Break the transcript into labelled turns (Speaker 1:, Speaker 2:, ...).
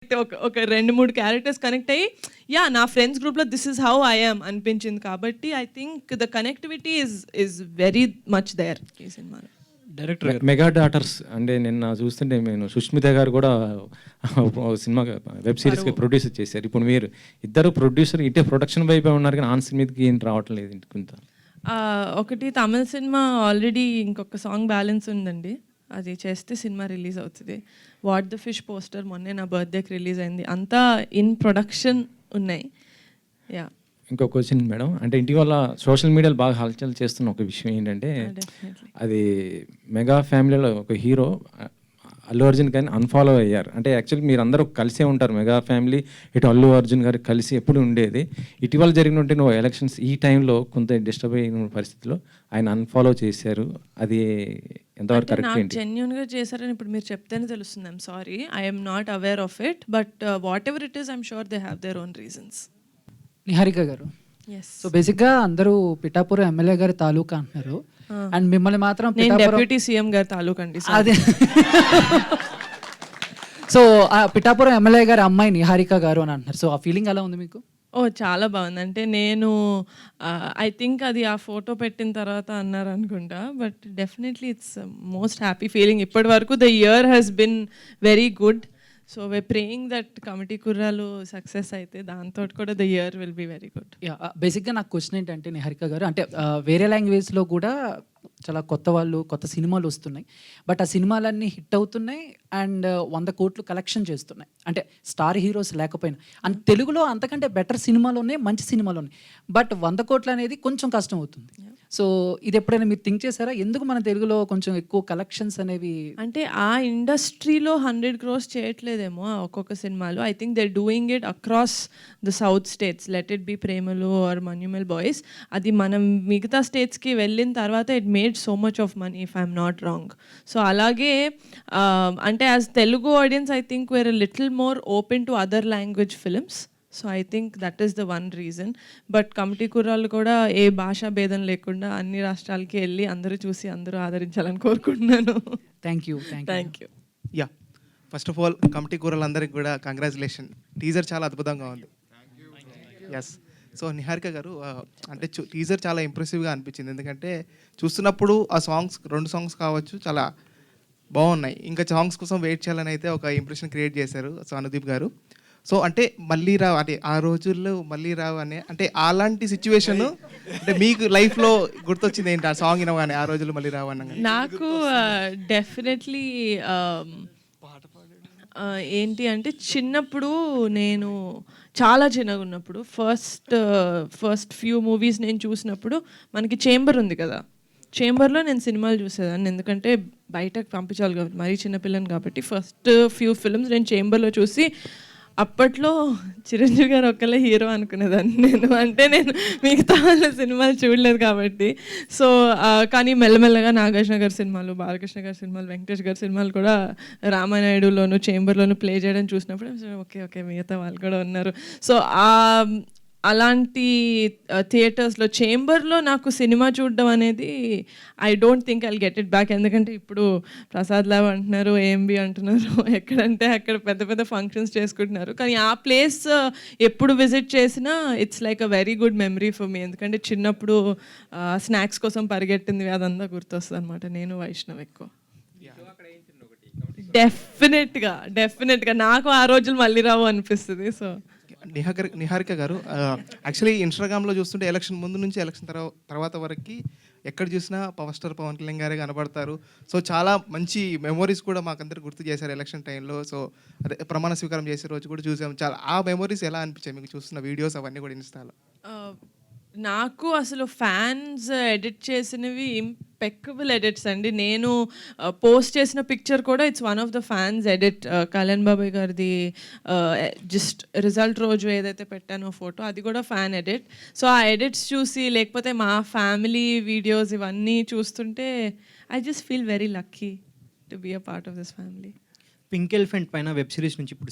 Speaker 1: ఒక 2-3 characters connect అయ్యి నా ఫ్రెండ్స్ గ్రూప్లో this is how I am అనిపించింది కాబట్టి I think the connectivity is very much there ఈ సినిమాలో.
Speaker 2: డైరెక్టర్ మెగా డాటర్స్ అంటే నిన్న చూస్తుంటే నేను సుష్మిత గారు కూడా సినిమా వెబ్ సిరీస్కి ప్రొడ్యూసర్ చేశారు. ఇప్పుడు మీరు ఇద్దరు ప్రొడ్యూసర్ ఇటే ప్రొడక్షన్ వైపే ఉన్నారు కానీ ఆన్ సినిమాకి ఏం రావటం లేదు కొంత.
Speaker 1: ఒకటి తమిళ సినిమా ఆల్రెడీ ఇంకొక సాంగ్ బ్యాలెన్స్ ఉందండి, అది చేస్తే సినిమా రిలీజ్ అవుతుంది. వాట్ ద ఫిష్ పోస్టర్ మొన్నే నా బర్త్డేకి రిలీజ్ అయింది. అంతా ఇన్ ప్రొడక్షన్ ఉన్నాయి. యా,
Speaker 2: ఇంకో క్వశ్చన్ మేడం, అంటే ఇటీవల సోషల్ మీడియాలో బాగా హల్చల్ చేస్తున్న ఒక విషయం ఏంటంటే అది మెగా ఫ్యామిలీలో ఒక హీరో అల్లు అర్జున్ గారిని అన్ఫాలో అయ్యారు. అంటే యాక్చువల్లీ మీరు అందరూ కలిసే ఉంటారు, మెగా ఫ్యామిలీ ఇటు అల్లు అర్జున్ గారికి కలిసి ఎప్పుడు ఉండేది. ఇటీవల జరిగినట్టు నువ్వు ఎలక్షన్స్ ఈ టైంలో కొంత డిస్టర్బ్ అయిన పరిస్థితిలో ఆయన అన్ఫాలో చేశారు, అది ఎంతవరకు కరెక్ట్ ఏంటి?
Speaker 1: జెన్యూన్గా చేశారని ఇప్పుడు మీరు చెప్తేనే తెలుస్తుంది. I'm sorry, I'm not aware of it, but what ever it is I'm sure they have their own reasons.
Speaker 3: Niharika గారు, సో బేసిక్గా అందరూ పిఠాపురం ఎమ్మెల్యే గారి తాలూకా అంటున్నారు అండ్ మిమ్మల్ని మాత్రం
Speaker 1: డిప్యూటీ సీఎం గారి తాలూకా అండి.
Speaker 3: అదే సో పిఠాపురం ఎమ్మెల్యే గారి అమ్మాయి నిహారిక గారు అని అంటున్నారు. సో ఆ ఫీలింగ్ ఎలా ఉంది మీకు?
Speaker 1: చాలా బాగుంది. అంటే నేను ఐ థింక్ అది ఆ ఫోటో పెట్టిన తర్వాత అన్నారు అనుకుంటా, but definitely it's most happy feeling. ఇప్పటి వరకు the year has been very good. So we praying that committee కుర్రాలు సక్సెస్ అయితే దాంతో కూడా the year will be very good.
Speaker 3: బేసిక్గా నాకు క్వశ్చన్ ఏంటంటే నిహారిక గారు, అంటే వేరే లాంగ్వేజ్లో కూడా చాలా కొత్త సినిమాలు వస్తున్నాయి, బట్ ఆ సినిమాలన్నీ హిట్ అవుతున్నాయి అండ్ 100 కోట్లు కలెక్షన్ చేస్తున్నాయి. అంటే స్టార్ హీరోస్ లేకపోయినా అండ్ తెలుగులో అంతకంటే బెటర్ సినిమాలు ఉన్నాయి, మంచి సినిమాలు ఉన్నాయి, బట్ 100 కోట్లు అనేది కొంచెం కష్టం అవుతుంది. సో ఇది ఎప్పుడైనా మీరు థింక్ చేశారా, ఎందుకు మన తెలుగులో కొంచెం ఎక్కువ కలెక్షన్స్ అనేవి?
Speaker 1: అంటే ఆ ఇండస్ట్రీలో 100 crores చేయట్లేదేమో ఒక్కొక్క సినిమాలు. I think they doing it across the south states, let it be Premalu or Manjummel Boys. అది మనం మిగతా స్టేట్స్కి వెళ్ళిన తర్వాత it made so much of money if I'm not wrong. So అలాగే అంటే as Telugu audience I think we're little more open to other language films. So I think that is the one reason. But committee కుర్రాళ్ళు కూడా ఏ భాషా భేదం లేకుండా అన్ని రాష్ట్రాలకి వెళ్ళి అందరూ చూసి అందరూ ఆదరించాలని కోరుకుంటున్నాను.
Speaker 3: Thank you.
Speaker 4: Yeah, first of all committee కూరలందరికీ కూడా కంగ్రాచులేషన్. టీజర్ చాలా అద్భుతంగా ఉంది. ఎస్. సో నిహారిక గారు, అంటే టీజర్ చాలా ఇంప్రెసివ్గా అనిపించింది, ఎందుకంటే చూస్తున్నప్పుడు ఆ సాంగ్స్ 2 సాంగ్స్ కావచ్చు చాలా బాగున్నాయి. ఇంకా సాంగ్స్ కోసం వెయిట్ చేయాలని అయితే ఒక ఇంప్రెషన్ క్రియేట్ చేశారు సో అనుదీప్ గారు. సో అంటే మళ్ళీ రావు, అంటే ఆ రోజుల్లో మళ్ళీ రావు అనే, అంటే అలాంటి సిచ్యువేషన్ అంటే మీకు లైఫ్లో గుర్తొచ్చింది ఏంటి ఆ సాంగ్ వినగానే, ఆ రోజుల్లో మళ్ళీ రావు అన్న?
Speaker 1: నాకు డెఫినెట్లీ ఏంటి అంటే చిన్నప్పుడు, నేను చాలా చిన్నగా ఉన్నప్పుడు ఫస్ట్ ఫ్యూ మూవీస్ నేను చూసినప్పుడు మనకి చేంబర్ ఉంది కదా, చేంబర్లో నేను సినిమాలు చూసేదాన్ని, ఎందుకంటే బయటకు పంపించాలి కాబట్టి, మరీ చిన్నపిల్లని కాబట్టి. ఫస్ట్ ఫ్యూ ఫిల్మ్స్ నేను చేంబర్లో చూసి అప్పట్లో చిరంజీవి గారు ఒక్కలే హీరో అనుకునేదాన్ని నేను, అంటే నేను మిగతా వాళ్ళ సినిమాలు చూడలేదు కాబట్టి. సో కానీ మెల్లమెల్లగా నాగార్జున గారి సినిమాలు, బాలకృష్ణ గారి సినిమాలు, వెంకటేష్ గారి సినిమాలు కూడా రామానాయుడులోను చేంబర్లోను ప్లే చేయడం చూసినప్పుడు ఓకే మిగతా వాళ్ళు కూడా ఉన్నారు. సో అలాంటి థియేటర్స్లో చేంబర్లో నాకు సినిమా చూడడం అనేది I don't think I'll get it back. ఎందుకంటే ఇప్పుడు ప్రసాద్ ల్యాబ్ అంటున్నారు, ఏఎంబి అంటున్నారు, ఎక్కడంటే అక్కడ పెద్ద పెద్ద ఫంక్షన్స్ చేసుకుంటున్నారు. కానీ ఆ ప్లేస్ ఎప్పుడు విజిట్ చేసినా it's like a very good memory for me. ఎందుకంటే చిన్నప్పుడు స్నాక్స్ కోసం పరిగెట్టింది అదంతా గుర్తొస్తుంది అనమాట. నేను వైష్ణవ్ ఎక్కువ. డెఫినెట్గా నాకు ఆ రోజులు మళ్ళీ రావు అనిపిస్తుంది. సో
Speaker 4: నిహారిక గారు, యాక్చువల్లీ ఇన్స్టాగ్రామ్లో చూస్తుంటే ఎలక్షన్ ముందు నుంచి ఎలక్షన్ తర్వాత వరకు ఎక్కడ చూసినా పవర్ స్టార్ పవన్ కళ్యాణ్ గారే కనబడతారు. సో చాలా మంచి మెమోరీస్ కూడా మాకందరికి గుర్తు చేశారు ఎలక్షన్ టైంలో. సో అదే ప్రమాణ స్వీకారం చేసే రోజు కూడా చూసాము. చాలా ఆ మెమోరీస్ ఎలా అనిపించాయి మీకు చూస్తున్న వీడియోస్ అవన్నీ కూడా ఇన్స్టాలో?
Speaker 1: నాకు అసలు ఫ్యాన్స్ ఎడిట్ చేసినవి ఇంపెక్కబుల్ ఎడిట్స్ అండి. నేను పోస్ట్ చేసిన పిక్చర్ కూడా it's one of the fans edit. Kalyan బాబాయ్ గారిది జస్ట్ రిజల్ట్ రోజు ఏదైతే పెట్టానో ఫోటో, అది కూడా ఫ్యాన్ ఎడిట్. సో ఆ ఎడిట్స్ చూసి, లేకపోతే మా ఫ్యామిలీ వీడియోస్ ఇవన్నీ చూస్తుంటే I just feel very lucky to be a part of this family.
Speaker 5: Pink elephant పైన వెబ్ సిరీస్ నుంచి ఇప్పుడు